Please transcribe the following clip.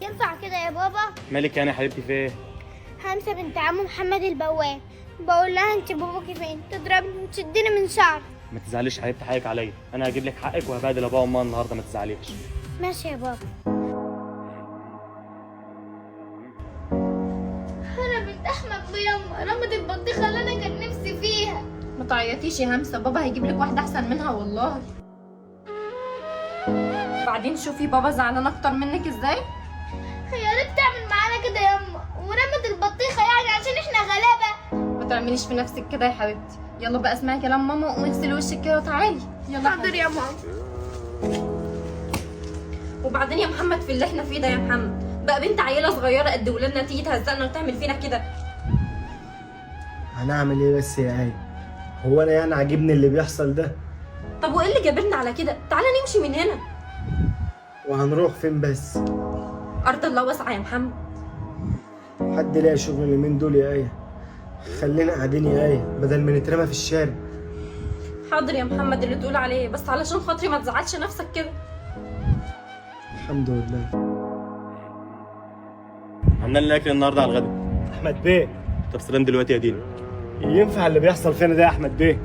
ينفع كده يا بابا؟ مالك يعني يا حبيبتي في ايه؟ همسة بنت عمو محمد البواب، بقول لها انت باباكي فين، تضربني وتشدني من شعري. ما تزعليش يا حبيبتي، حقك عليا، انا هجيب لك حقك وهبادل ابوها وامها النهارده، ما تزعليش. ماشي يا بابا. انا بنت احمد بيما رمت البطيخه اللي انا كان نفسي فيها. ما تعيطيش يا همسه، بابا هيجيب لك واحده احسن منها والله. بعدين شوفي بابا زعلان اكتر منك ازاي. يا ريت تعمل معانا كده ياما، ورمت البطيخه يعني عشان احنا غلابه. ما تعمليش في نفسك كده يا حبيبتي. يلا بقى اسمعي كلام ماما وقومي اغسلي وشك كده وتعالي. يلا حاضر يا ماما. وبعدين يا محمد في اللي احنا فيه ده يا محمد، بقى بنت عيله صغيره قد ولادنا تيجي تهزقنا وتعمل فينا كده. هنعمل ايه بس يا آية؟ هو انا يعني عاجبني اللي بيحصل ده؟ طب وايه اللي جابرنا على كده؟ تعالى نمشي من هنا. وهنروح فين بس؟ ارض الله واسعه يا محمد. حد لاقي شغل اليومين دول يا آية؟ خلينا قاعدين يا آية بدل ما نترمى في الشارع. حاضر يا محمد اللي تقول عليه، بس علشان خاطري ما تزعلش نفسك كده. الحمد لله. عملنا لنا اكل النهارده على الغدا. احمد بيه، طب سلام دلوقتي يا دينا. ينفع اللي بيحصل فينا ده يا احمد بيه؟